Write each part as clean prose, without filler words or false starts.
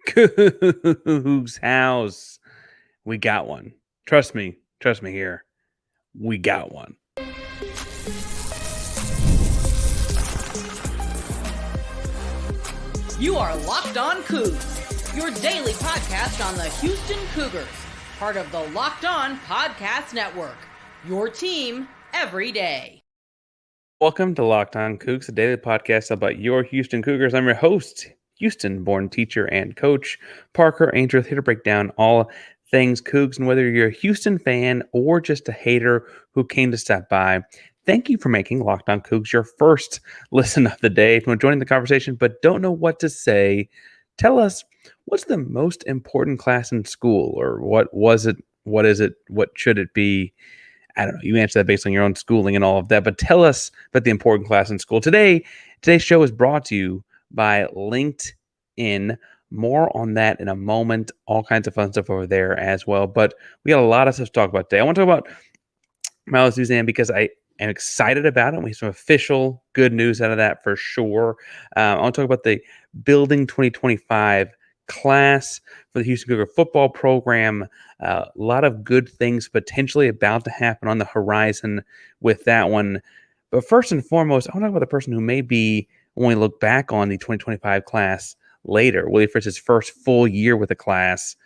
Coogs House. We got one. Trust me here. We got one. You are Locked On Cougs, your daily podcast on the Houston Cougars, part of the Locked On Podcast Network, your team every day. Welcome to Locked On Cougs, a daily podcast about your Houston Cougars. I'm your host, Houston-born teacher and coach, Parker Ainsworth, here to break down all things Cougs. And whether you're a Houston fan or just a hater who came to stop by, thank you for making Locked On Cougs your first listen of the day. If you want to join the conversation but don't know what to say, tell us, what's the most important class in school? Or what was it? What is it? What should it be? I don't know. You answer that based on your own schooling and all of that. But tell us about the important class in school. Today's show is brought to you by LinkedIn. More on that in a moment. All kinds of fun stuff over there as well. But we got a lot of stuff to talk about today. I want to talk about Milos Uzan because I am excited about it. We have some official good news out of that for sure. I want to talk about the Building 2025 class for the Houston Cougar football program. A lot of good things potentially about to happen on the horizon with that one. But first and foremost, I want to talk about the person who may be, when we look back on the 2025 class later, Willie Fritz's first full year with the class.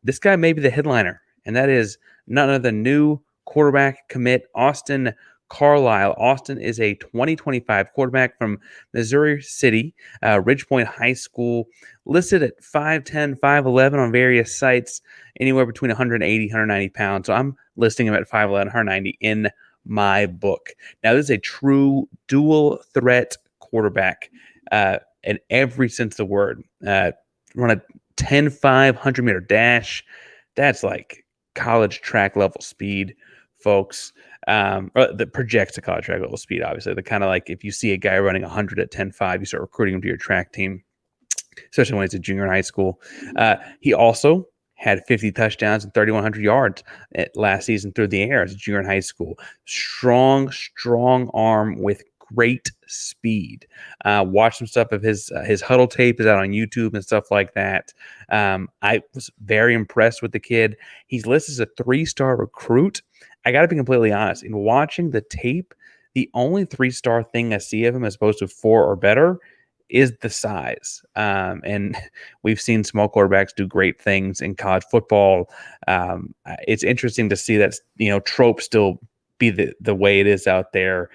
This guy may be the headliner, and that is none other than new quarterback commit Austin Carlisle. Austin is a 2025 quarterback from Missouri City, Ridgepoint High School, listed at 5'10", 5'11" on various sites, anywhere between 180, 190 pounds. So I'm listing him at 5'11", 190 in my book. Now, this is a true dual threat quarterback in every sense of the word. Run a 10-5 100-meter dash. That's like college track level speed, folks. That projects to college track level speed, obviously. The kind of like if you see a guy running 100 at 10-5, you start recruiting him to your track team, especially when he's a junior in high school. He also had 50 touchdowns and 3,100 yards last season through the air as a junior in high school. Strong arm with great speed. Watch some stuff of his huddle tape is out on YouTube and stuff like that. I was very impressed with the kid. He's listed as a 3-star recruit. I got to be completely honest. In watching the tape, the only 3-star thing I see of him as opposed to 4 or better is the size. And we've seen small quarterbacks do great things in college football. It's interesting to see that, trope still be the way it is out there.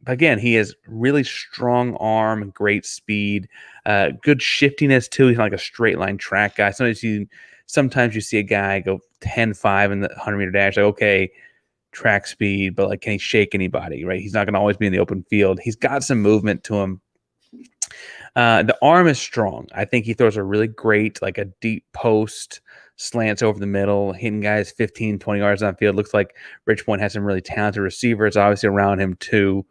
Again, he has really strong arm, great speed, good shiftiness too. He's not like a straight line track guy. Sometimes you see a guy go 10-5 in the 100-meter dash. Like, okay, track speed, but like, can he shake anybody? Right? He's not going to always be in the open field. He's got some movement to him. The arm is strong. I think he throws a really great, like a deep post, slants over the middle, hitting guys 15, 20 yards downfield. Looks like Ridgepoint has some really talented receivers, obviously around him too,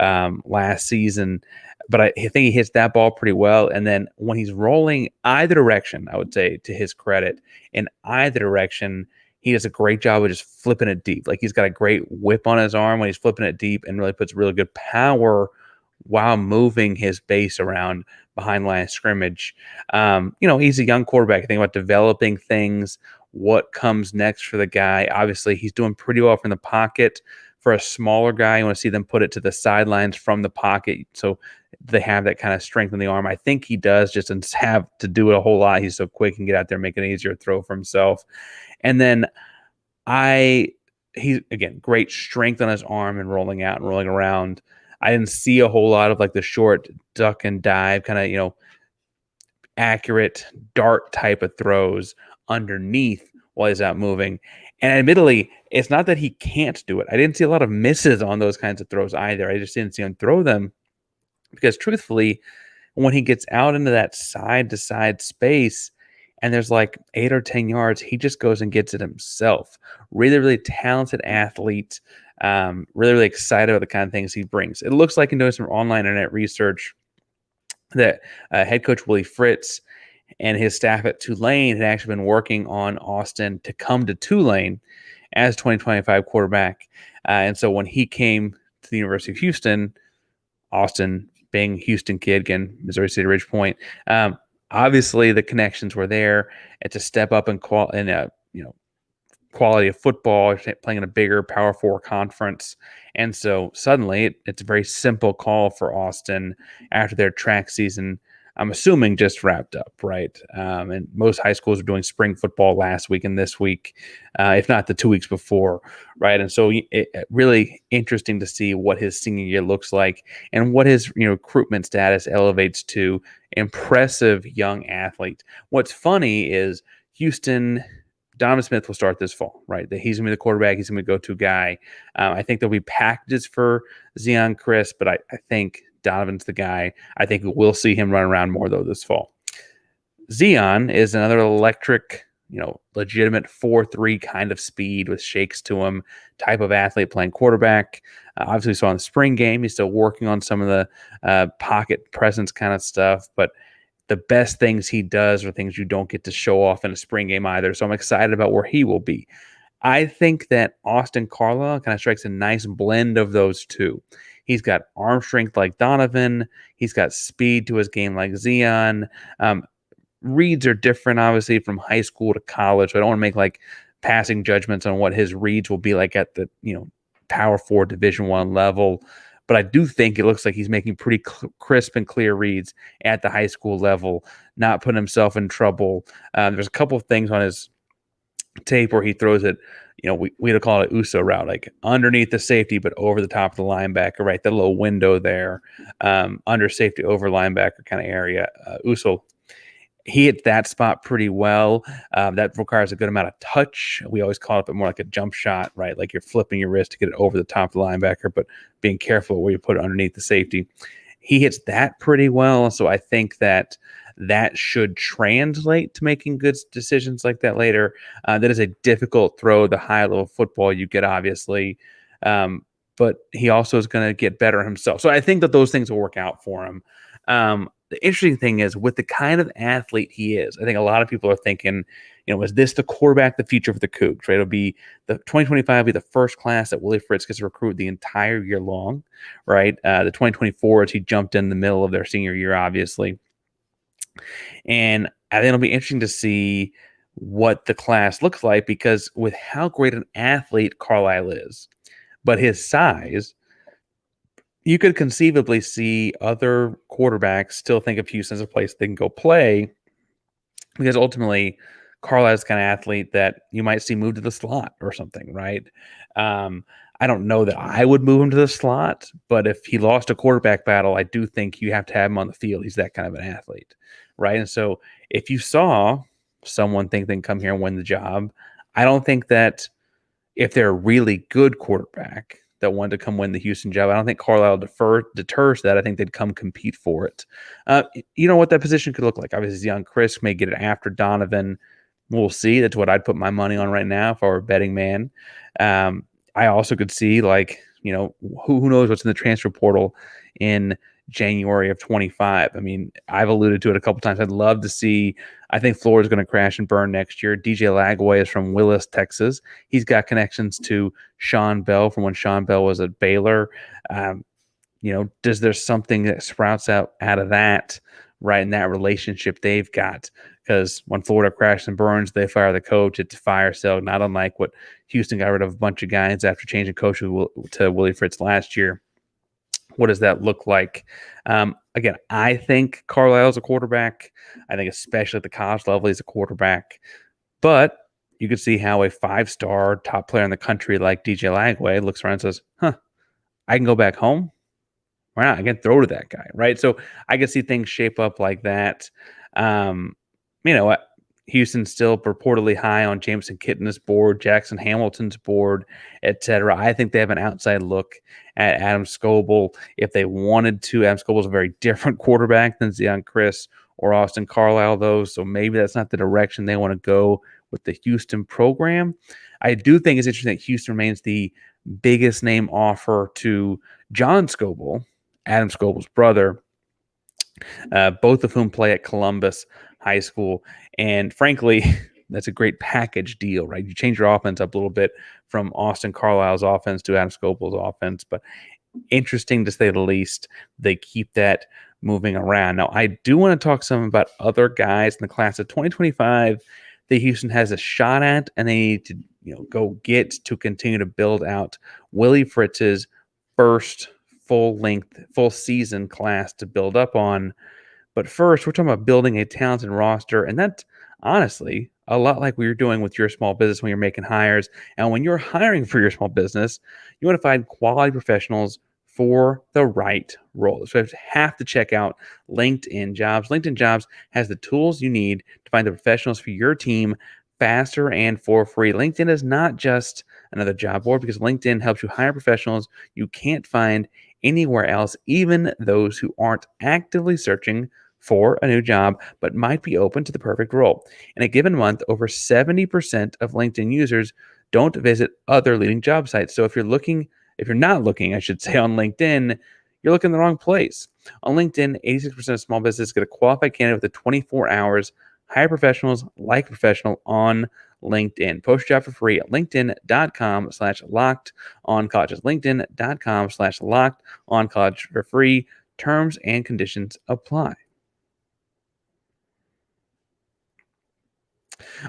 last season. But I think he hits that ball pretty well. And then when he's rolling either direction, I would say to his credit, in either direction, he does a great job of just flipping it deep. Like he's got a great whip on his arm when he's flipping it deep and really puts really good power while moving his base around behind line of scrimmage. He's a young quarterback. I think about developing things, what comes next for the guy. Obviously, he's doing pretty well from the pocket. For a smaller guy, you want to see them put it to the sidelines from the pocket so they have that kind of strength in the arm. I think he does, just doesn't have to do it a whole lot. He's so quick and get out there and make it an easier throw for himself. And then he's, again, great strength on his arm and rolling out and rolling around. I didn't see a whole lot of like the short duck and dive kind of, accurate dart type of throws underneath while he's out moving. And admittedly, it's not that he can't do it. I didn't see a lot of misses on those kinds of throws either. I just didn't see him throw them because truthfully, when he gets out into that side to side space and there's like 8 or 10 yards, he just goes and gets it himself. Really, really talented athlete. Really excited about the kind of things he brings. It looks like in doing some online internet research that head coach Willie Fritz and his staff at Tulane had actually been working on Austin to come to Tulane as 2025 quarterback. And so when he came to the University of Houston, Austin being a Houston kid, again, Missouri City Ridgepoint, obviously the connections were there. It's a step up in quality of football, playing in a bigger Power Four conference. And so suddenly it's a very simple call for Austin after their track season, I'm assuming, just wrapped up, right? And most high schools are doing spring football last week and this week, if not the 2 weeks before, right? And so really interesting to see what his senior year looks like and what his recruitment status elevates to impressive young athlete. What's funny is Houston. Donovan Smith will start this fall, right? He's going to be the quarterback. He's going to be the go-to guy. I think there'll be packages for Zion Chris, but I think Donovan's the guy. I think we'll see him run around more, though, this fall. Zion is another electric, legitimate 4.3 kind of speed with shakes to him type of athlete playing quarterback. Obviously, saw in the spring game, he's still working on some of the pocket presence kind of stuff, but the best things he does are things you don't get to show off in a spring game either. So I'm excited about where he will be. I think that Austin Carlisle kind of strikes a nice blend of those two. He's got arm strength like Donovan. He's got speed to his game like Zion. Reads are different, obviously, from high school to college. So I don't want to make passing judgments on what his reads will be like at the Power Four Division I level. But I do think it looks like he's making pretty crisp and clear reads at the high school level, not putting himself in trouble. There's a couple of things on his tape where he throws it, we'd call it USO route, like underneath the safety, but over the top of the linebacker, right? That little window there, under safety, over linebacker kind of area. USO. He hit that spot pretty well. That requires a good amount of touch. We always call it more like a jump shot, right? Like you're flipping your wrist to get it over the top of the linebacker, but being careful where you put it underneath the safety. He hits that pretty well. So I think that should translate to making good decisions like that later. That is a difficult throw, the high level football you get, obviously. But he also is going to get better himself. So I think that those things will work out for him. The interesting thing is, with the kind of athlete he is, I think a lot of people are thinking, is this the quarterback, the future for the Cougs, right? It'll be the 2025 will be the first class that Willie Fritz gets to recruit the entire year long, right? The 2024 is he jumped in the middle of their senior year, obviously. And I think it'll be interesting to see what the class looks like, because with how great an athlete Carlisle is, but his size, you could conceivably see other quarterbacks still think of Houston as a place they can go play, because ultimately Carlisle's the kind of athlete that you might see move to the slot or something, right? I don't know that I would move him to the slot, but if he lost a quarterback battle, I do think you have to have him on the field. He's that kind of an athlete, right? And so if you saw someone think they can come here and win the job, I don't think that if they're a really good quarterback that wanted to come win the Houston job, I don't think Carlisle deters that. I think they'd come compete for it. You know what that position could look like? Obviously, young Chris may get it after Donovan. We'll see. That's what I'd put my money on right now if I were a betting man. I also could see, who knows what's in the transfer portal in January of 25. I mean, I've alluded to it a couple times. I'd love to see. I think Florida's going to crash and burn next year. DJ Lagway is from Willis, Texas. He's got connections to Sean Bell from when Sean Bell was at Baylor. Does there something that sprouts out of that, right, in that relationship they've got? Because when Florida crashes and burns, they fire the coach. It's a fire sale, not unlike what Houston got rid of a bunch of guys after changing coaches to Willie Fritz last year. What does that look like? Again, I think Carlisle's a quarterback. I think especially at the college level, he's a quarterback. But you could see how a 5-star top player in the country like DJ Lagway looks around and says, I can go back home. Why not? I can throw to that guy, right? So I can see things shape up like that. Houston's still purportedly high on Jameson Kitten's board, Jackson Hamilton's board, etc. I think they have an outside look at Adam Scoble. If they wanted to, Adam Scoble's a very different quarterback than Zion Chris or Austin Carlisle, though. So maybe that's not the direction they want to go with the Houston program. I do think it's interesting that Houston remains the biggest name offer to John Scoble, Adam Scoble's brother, both of whom play at Columbus High School. And frankly, that's a great package deal, right? You change your offense up a little bit from Austin Carlisle's offense to Adam Scoble's offense, but interesting to say the least. They keep that moving around. Now, I do want to talk some about other guys in the class of 2025 that Houston has a shot at, and they need to go get to continue to build out Willie Fritz's first full season class to build up on. But first, we're talking about building a talented roster, and that's honestly a lot like we were doing with your small business when you're making hires. And when you're hiring for your small business, you want to find quality professionals for the right role. So you have to check out LinkedIn Jobs. LinkedIn Jobs has the tools you need to find the professionals for your team faster and for free. LinkedIn is not just another job board because LinkedIn helps you hire professionals you can't find anywhere else, even those who aren't actively searching for a new job, but might be open to the perfect role. In a given month, over 70% of LinkedIn users don't visit other leading job sites. So if you're not looking, I should say, on LinkedIn, you're looking in the wrong place. On LinkedIn, 86% of small businesses get a qualified candidate within 24 hours. Hire professionals like professional on LinkedIn. Post your job for free at linkedin.com/locked-on-college. It's linkedin.com/locked-on-college for free. Terms and conditions apply.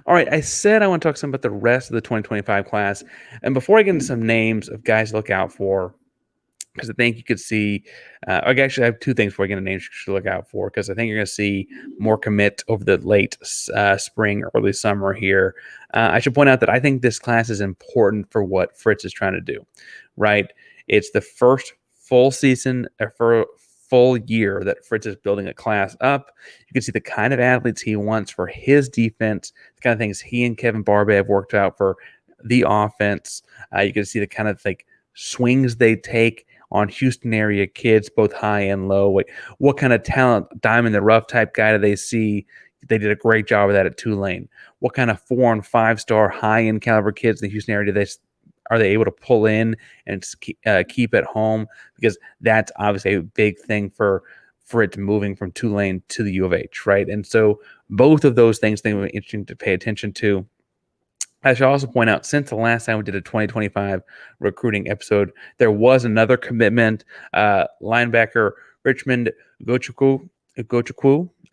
All right, I said I want to talk some about the rest of the 2025 class. And before I get into some names of guys to look out for, because I think you could see, actually, I have two things before I get into names you should look out for, because I think you're going to see more commit over the late spring, early summer here. I should point out that I think this class is important for what Fritz is trying to do, right? It's the first full season, for full year that Fritz is building a class up. You can see the kind of athletes he wants for his defense, the kind of things he and Kevin Barbie have worked out for the offense. You can see the kind of swings they take on Houston area kids, both high and low. What kind of talent, diamond in the rough type guy do they see? They did a great job of that at Tulane. What kind of 4- and 5-star high end caliber kids in the Houston area are they able to pull in and keep at home? Because that's obviously a big thing for it moving from Tulane to the U of H, right? And so both of those things would be interesting to pay attention to. I should also point out, since the last time we did a 2025 recruiting episode, there was another commitment. Linebacker Richmond Gochukwu,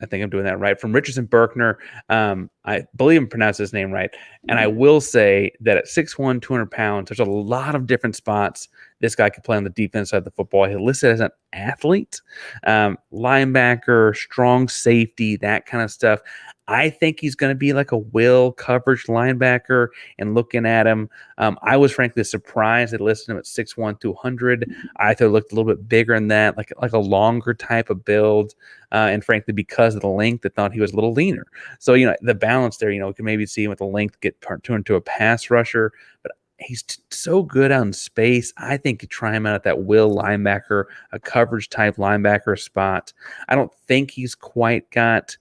I think I'm doing that right, from Richardson Berkner. I believe I'm pronouncing his name right. And I will say that at 6'1", 200 pounds, there's a lot of different spots this guy could play on the defense side of the football. He's listed as an athlete, linebacker, strong safety, that kind of stuff. I think he's going to be like a will coverage linebacker. And looking at him, I was frankly surprised they listed him at 6'1", 200. I thought it looked a little bit bigger than that, like a longer type of build. And frankly, because of the length, I thought he was a little leaner. So, the balance there, we can maybe see him with the length get turned into a pass rusher. But he's so good out in space. I think you try him out at that will linebacker, a coverage type linebacker spot. I don't think he's quite got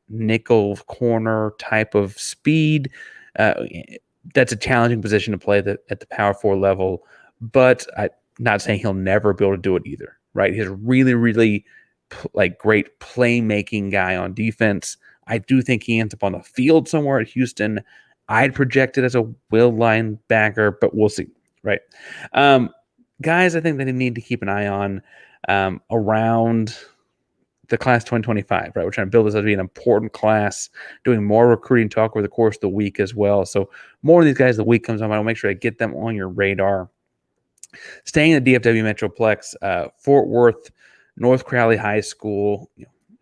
nickel corner type of speed. That's a challenging position to play at the power 4 level, but I'm not saying he'll never be able to do it either, right? He's a really, really great playmaking guy on defense. I do think he ends up on the field somewhere at Houston. I'd project it as a will linebacker, but we'll see, right? Guys, I think that they need to keep an eye on around the class 2025, right? We're trying to build this as to be an important class, doing more recruiting talk over the course of the week as well. So more of these guys, the week comes on, I'll make sure I get them on your radar. Staying in the DFW Metroplex, Fort Worth, North Crowley High School,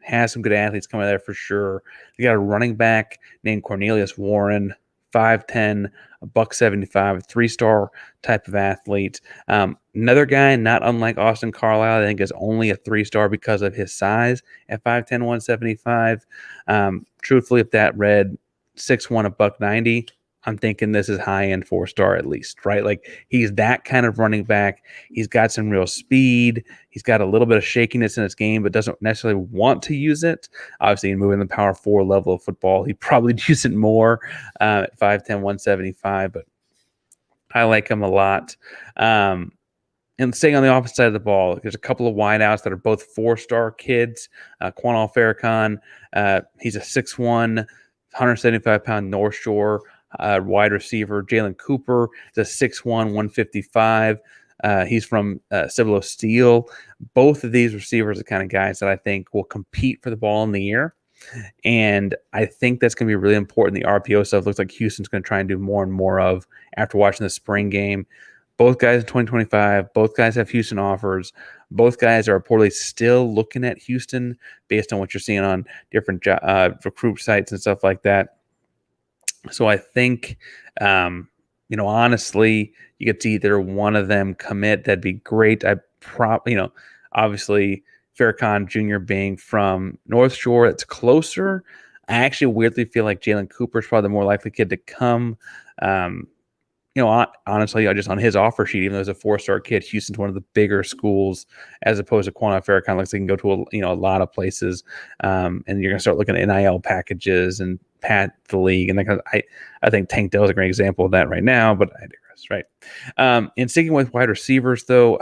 has some good athletes coming there for sure. They got a running back named Cornelius Warren, 5'10", $175, 3-star type of athlete. Another guy, not unlike Austin Carlisle, I think is only a 3-star because of his size at 5'10", 175. Truthfully, if that read 6'1", $190, I'm thinking this is high-end 4-star at least, right? He's that kind of running back. He's got some real speed. He's got a little bit of shakiness in his game, but doesn't necessarily want to use it. Obviously, in moving the power 4 level of football, he'd probably use it more at 5'10", 175, but I like him a lot. And staying on the offensive side of the ball, there's a couple of wideouts that are both 4-star kids. Quanall Farrakhan, he's a 6'1", 175-pound North Shore wide receiver. Jalen Cooper is a 6'1", 155. He's from Cibolo Steel. Both of these receivers are the kind of guys that I think will compete for the ball in the air. And I think that's going to be really important. The RPO stuff looks like Houston's going to try and do more and more of after watching the spring game. Both guys in 2025, both guys have Houston offers. Both guys are reportedly still looking at Houston based on what you're seeing on different recruit sites and stuff like that. So I think, honestly, you could see either one of them commit. That'd be great. Obviously, Farrakhan Jr. being from North Shore, it's closer. I actually weirdly feel like Jalen Cooper is probably the more likely kid to come. Honestly, just on his offer sheet, even though he's a 4-star kid, Houston's one of the bigger schools as opposed to Quantified Farrakhan. Looks like he can go to a lot of places, and you're going to start looking at NIL packages and pat the league. And I think Tank Dell is a great example of that right now, but I digress, right? And sticking with wide receivers, though,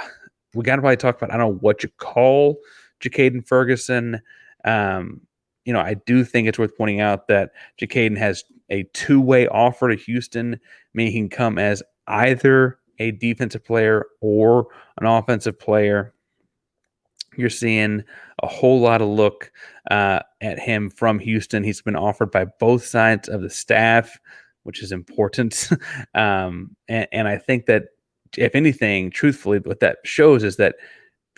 we got to probably talk about, I don't know what you call Ja'Caden Ferguson. I do think it's worth pointing out that Ja'Caden has a two-way offer to Houston, meaning he can come as either a defensive player or an offensive player. You're seeing a whole lot of look at him from Houston. He's been offered by both sides of the staff, which is important. And I think that, if anything, truthfully, what that shows is that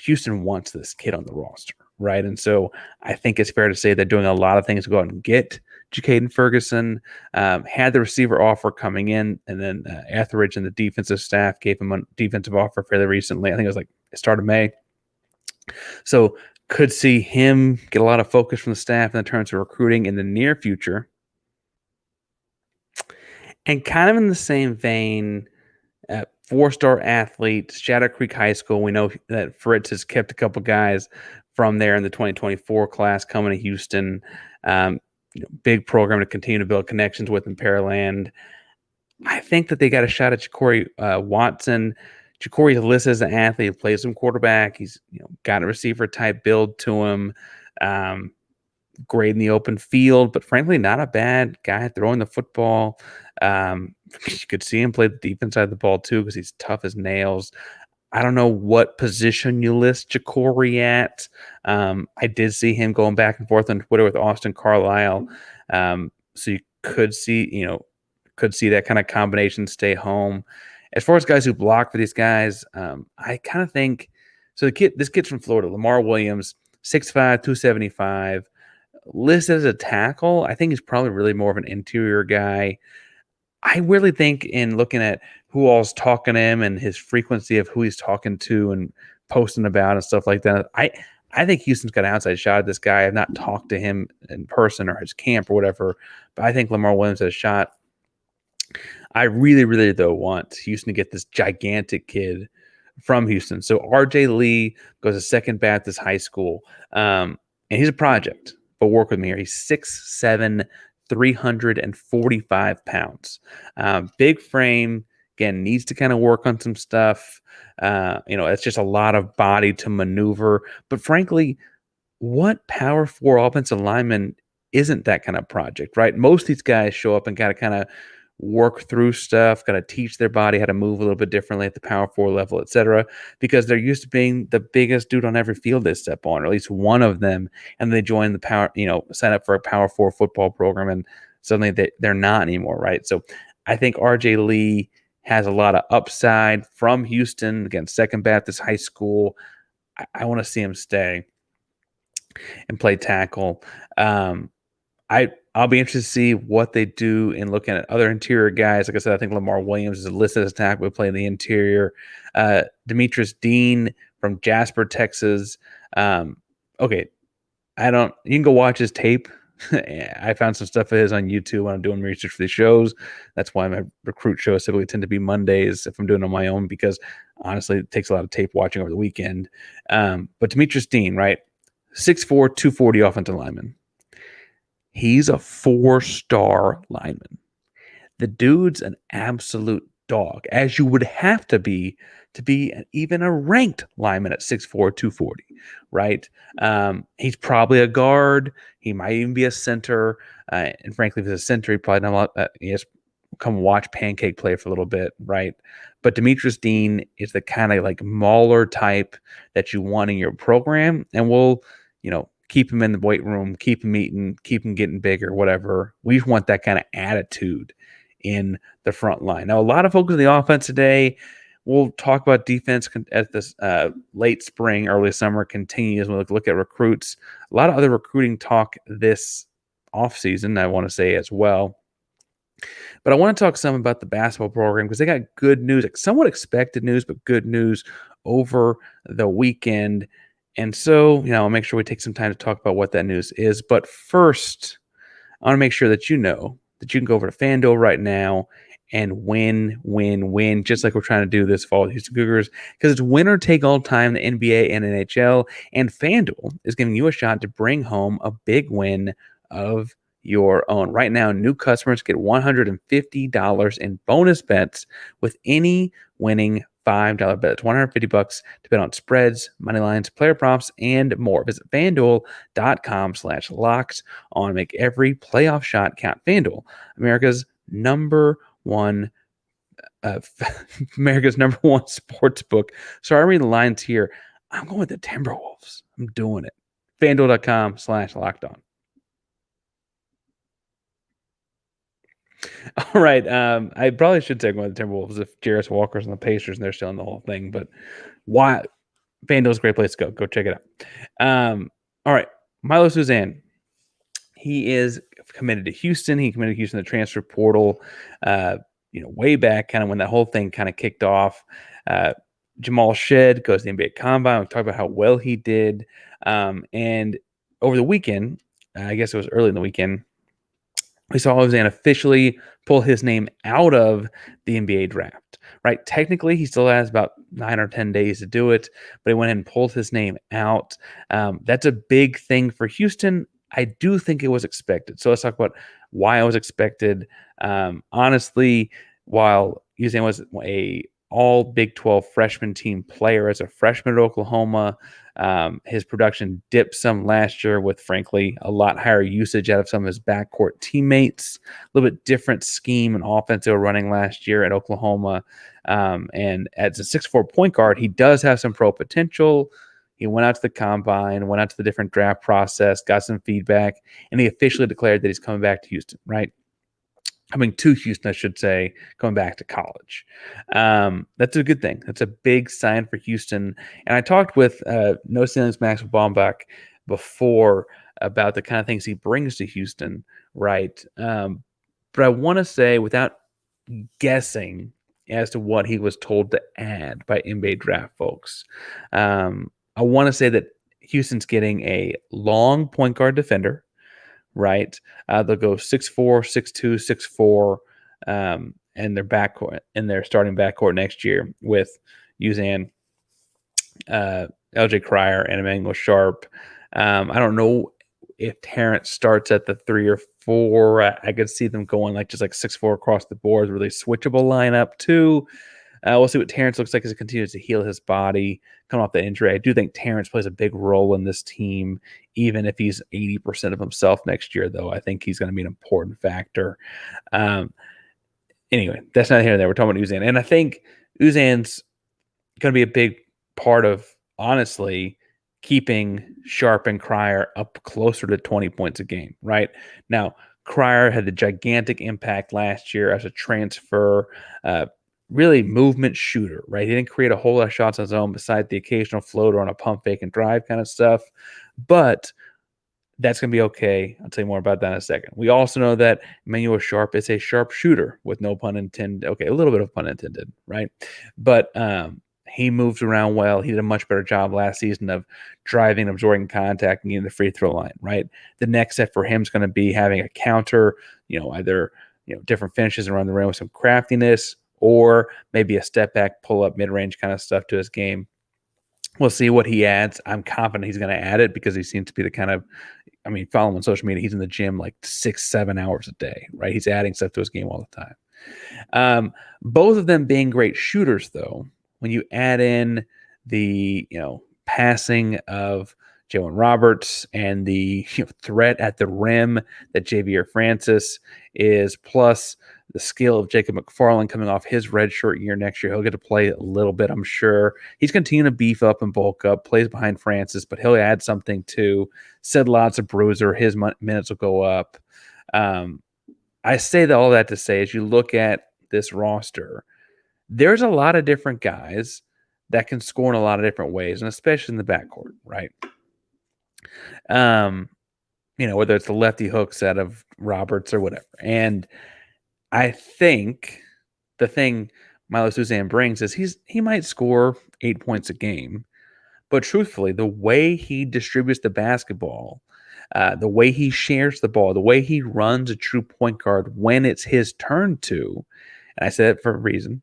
Houston wants this kid on the roster, right? And so I think it's fair to say they're doing a lot of things to go out and get Ja'Caden Ferguson. Had the receiver offer coming in, and then Etheridge and the defensive staff gave him a defensive offer fairly recently. I think it was like the start of May. So could see him get a lot of focus from the staff in terms of recruiting in the near future. And kind of in the same vein, 4-star athlete, Shadow Creek High School. We know that Fritz has kept a couple guys from there in the 2024 class coming to Houston. Big program to continue to build connections with in Pearland. I think that they got a shot at Ja'Cory Watson. Ja'Cory's listed as an athlete who plays some quarterback. He's got a receiver type build to him. Great in the open field, but frankly, not a bad guy throwing the football. You could see him play the defense side of the ball too, because he's tough as nails. I don't know what position you list Ja'Cory at. I did see him going back and forth on Twitter with Austin Carlisle. So you could see that kind of combination stay home. As far as guys who block for these guys, I kind of think so. This kid's from Florida, Lamar Williams, 6'5", 275. Listed as a tackle. I think he's probably really more of an interior guy. I really think, in looking at who all's talking to him and his frequency of who he's talking to and posting about and stuff like that, I think Houston's got an outside shot at this guy. I've not talked to him in person or his camp or whatever, but I think Lamar Williams has a shot. I really, really, though, want Houston to get this gigantic kid from Houston. So RJ Lee goes to Second Baptist High School, and he's a project. But work with me here. He's 6'7", 345 pounds. Big frame. Again, needs to kind of work on some stuff. It's just a lot of body to maneuver. But frankly, what Power 4 offensive lineman isn't that kind of project, right? Most of these guys show up and got to kind of work through stuff, got to teach their body how to move a little bit differently at the Power 4 level, etc., because they're used to being the biggest dude on every field they step on, or at least one of them, and they join the Power, sign up for a Power 4 football program, and suddenly they're not anymore, right? So I think RJ Lee has a lot of upside from Houston, against Second Baptist High School. I want to see him stay and play tackle. I'll be interested to see what they do in looking at other interior guys. Like I said, I think Lamar Williams is listed as tackle, would play in the interior. Demetrius Dean from Jasper, Texas. Okay, you can go watch his tape. I found some stuff of his on YouTube when I'm doing research for these shows. That's why my recruit shows typically tend to be Mondays if I'm doing it on my own, because honestly, it takes a lot of tape watching over the weekend. But Demetrius Dean, right? 6'4", 240 offensive lineman. He's a 4-star lineman. The dude's an absolute dog, as you would have to be even a ranked lineman at 6'4", 240, right? He's probably a guard. He might even be a center. And frankly, if he's a center, he probably not a lot. He has come watch Pancake play for a little bit, right? But Demetrius Dean is the kind of like mauler type that you want in your program, and we'll, keep him in the weight room, keep him eating, keep him getting bigger, whatever. We just want that kind of attitude in the front line. Now, a lot of focus on the offense today. We'll talk about defense as this late spring, early summer continues. We'll look at recruits. A lot of other recruiting talk this offseason, I want to say as well. But I want to talk some about the basketball program because they got good news, like somewhat expected news, but good news over the weekend. And so, I'll make sure we take some time to talk about what that news is. But first, I want to make sure that you know that you can go over to FanDuel right now and win, just like we're trying to do this fall with Houston Cougars, because it's winner take all time, the NBA and NHL, and FanDuel is giving you a shot to bring home a big win of your own. Right now, new customers get $150 in bonus bets with any winning $5 bet. It's $150 to bet on spreads, money lines, player props, and more. Visit FanDuel.com/locked on. Make every playoff shot count. FanDuel, America's number one sports book. Sorry, I read the lines here. I'm going with the Timberwolves. I'm doing it. FanDuel.com/locked on. All right. I probably should take one of the Timberwolves if Jarris Walker's on the Pacers and they're still in the whole thing. But why? FanDuel's a great place to go. Go check it out. All right. Milos Uzan. He is committed to Houston. He committed to Houston, the transfer portal, way back, kind of when that whole thing kind of kicked off. Jamal Shed goes to the NBA Combine. We talked about how well he did. And over the weekend, I guess it was early in the weekend, we saw Uzan officially pull his name out of the NBA draft, right? Technically, he still has about 9 or 10 days to do it, but he went ahead and pulled his name out. That's a big thing for Houston. I do think it was expected. So let's talk about why it was expected. Honestly, while Uzan was a all Big 12 freshman team player as a freshman at Oklahoma, his production dipped some last year with, frankly, a lot higher usage out of some of his backcourt teammates. A little bit different scheme and offense they were running last year at Oklahoma. And as a 6'4" point guard, he does have some pro potential. He went out to the combine, went out to the different draft process, got some feedback, and he officially declared that he's coming back to Houston, right? Coming to Houston, I should say, going back to college. That's a good thing. That's a big sign for Houston. And I talked with No Ceilings Max Baumbach before about the kind of things he brings to Houston, right? But I want to say, without guessing as to what he was told to add by NBA draft folks, I want to say that Houston's getting a long point guard defender, right? They'll go 6'4", 6'2", 6'4", and their backcourt and their starting backcourt next year with Uzan, LJ Cryer, and Emmanuel Sharp. I don't know if Terrence starts at the 3 or 4. I could see them going like 6'4" across the board, really switchable lineup too. We'll see what Terrence looks like as he continues to heal his body, coming off the injury. I do think Terrence plays a big role in this team, even if he's 80% of himself next year, though. I think he's going to be an important factor. Anyway, that's not here and there. We're talking about Uzan. And I think Uzan's going to be a big part of, honestly, keeping Sharp and Cryer up closer to 20 points a game, right? Now, Cryer had a gigantic impact last year as a transfer, really movement shooter, right? He didn't create a whole lot of shots on his own besides the occasional floater on a pump fake and drive kind of stuff. But that's going to be okay. I'll tell you more about that in a second. We also know that Emmanuel Sharp is a sharp shooter with no pun intended. Okay, a little bit of pun intended, right? But he moves around well. He did a much better job last season of driving, absorbing contact, and getting the free throw line, right? The next step for him is going to be having a counter, either different finishes around the rim with some craftiness, or maybe a step back, pull up, mid range kind of stuff to his game. We'll see what he adds. I'm confident he's going to add it because he seems to be the kind of, follow him on social media. He's in the gym like 6-7 hours a day, right? He's adding stuff to his game all the time. Both of them being great shooters, though, when you add in the, passing of Jalen Roberts and the threat at the rim that Javier Francis is, plus the skill of Jacob McFarland coming off his redshirt year next year. He'll get to play a little bit, I'm sure. He's continuing to beef up and bulk up, plays behind Francis, but he'll add something too. Said lots of bruiser. His minutes will go up. I say all that to say, as you look at this roster, there's a lot of different guys that can score in a lot of different ways, and especially in the backcourt, right? Whether it's the lefty hooks out of Roberts or whatever. And I think the thing Milos Uzan brings is he might score 8 points a game, but truthfully, the way he distributes the basketball, the way he shares the ball, the way he runs a true point guard when it's his turn to, and I say that for a reason,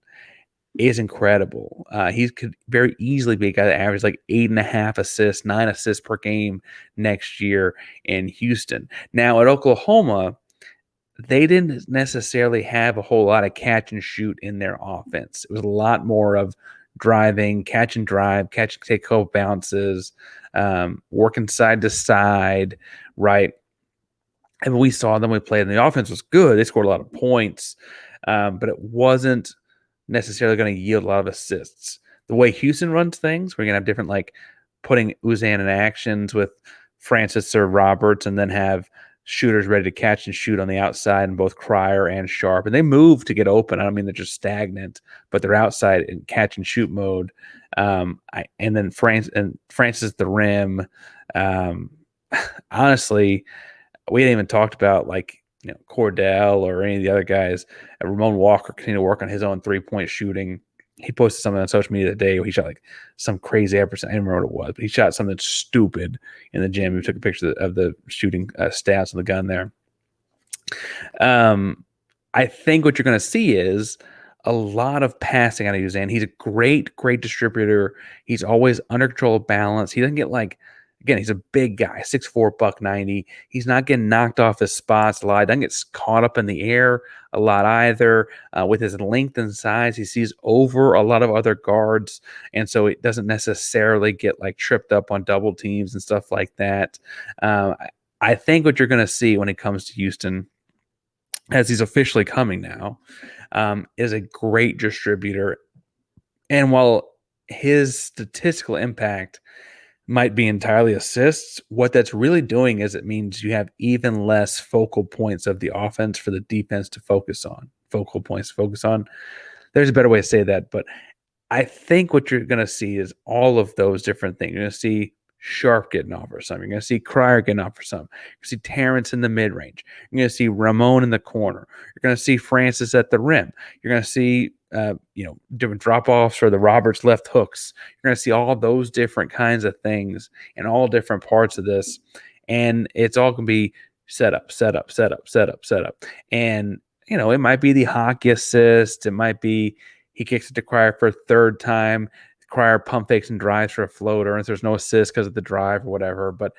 is incredible. He could very easily be a guy that averages like 8.5 assists, 9 assists per game next year in Houston. Now at Oklahoma, they didn't necessarily have a whole lot of catch and shoot in their offense. It was a lot more of driving, catch and drive, take a couple bounces, working side to side, right? And we saw them, we played, and the offense was good. They scored a lot of points, but it wasn't necessarily going to yield a lot of assists. The way Houston runs things, we're going to have different, like putting Uzan in actions with Francis or Roberts, and then have shooters ready to catch and shoot on the outside in both Cryer and Sharp. And they move to get open. I don't mean they're just stagnant, but they're outside in catch and shoot mode. And then Francis at the rim. Honestly, we hadn't even talked about Cordell or any of the other guys. Ramon Walker continued to work on his own 3-point shooting. He posted something on social media today where he shot like some crazy percent. I don't remember what it was, but he shot something stupid in the gym. He took a picture of the shooting stats on the gun there. I think what you're going to see is a lot of passing out of Uzan. He's a great, great distributor. He's always under control of balance. He doesn't get again, he's a big guy, 6'4", $190. He's not getting knocked off his spots a lot. Doesn't get caught up in the air a lot either. With his length and size, he sees over a lot of other guards, and so it doesn't necessarily get tripped up on double teams and stuff like that. I think what you're going to see when it comes to Houston, as he's officially coming now, is a great distributor. And while his statistical impact might be entirely assists, what that's really doing is it means you have even less focal points of the offense for the defense to focus on. Focal points to focus on. There's a better way to say that, but I think what you're going to see is all of those different things. You're going to see Sharp getting off for some. You're going to see Cryer getting off for some. You're going to see Terrence in the mid-range. You're going to see Ramon in the corner. You're going to see Francis at the rim. You're going to see different drop-offs or the Roberts left hooks. You're going to see all those different kinds of things in all different parts of this. And it's all going to be set up. And, it might be the hockey assist. It might be he kicks it to Cryer for a third time. Cryer pump fakes and drives for a floater, and there's no assist because of the drive or whatever. But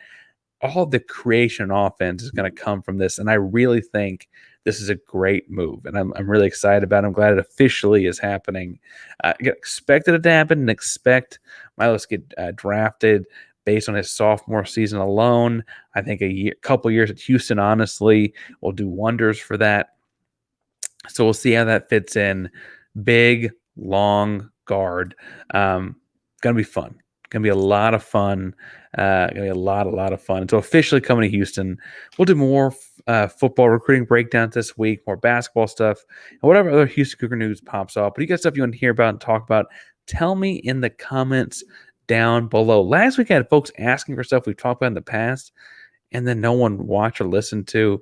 all the creation offense is going to come from this, and I really think this is a great move, and I'm really excited about it. I'm glad it officially is happening. I expected it to happen and expect Milos to get drafted based on his sophomore season alone. I think a couple years at Houston, honestly, will do wonders for that. So we'll see how that fits in. Big, long guard. Gonna be fun. Gonna be a lot of fun. Gonna be a lot of fun. So officially coming to Houston. We'll do more football recruiting breakdowns this week, more basketball stuff, and whatever other Houston Cougar news pops up. But you got stuff you want to hear about and talk about, tell me in the comments down below. Last week I had folks asking for stuff we've talked about in the past, and then no one watched or listened to.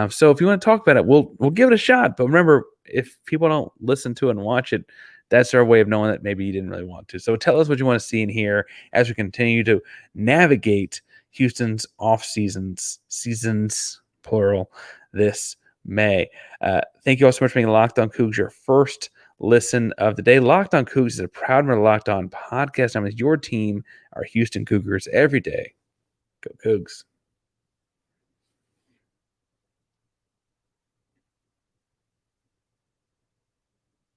So if you want to talk about it, we'll give it a shot. But remember, if people don't listen to it and watch it, that's our way of knowing that maybe you didn't really want to. So tell us what you want to see in here as we continue to navigate Houston's seasons, plural, this May. Thank you all so much for being Locked On Cougs, your first listen of the day. Locked On Cougs is a proud member of Locked On podcast. I'm with your team, our Houston Cougars, every day. Go Cougs.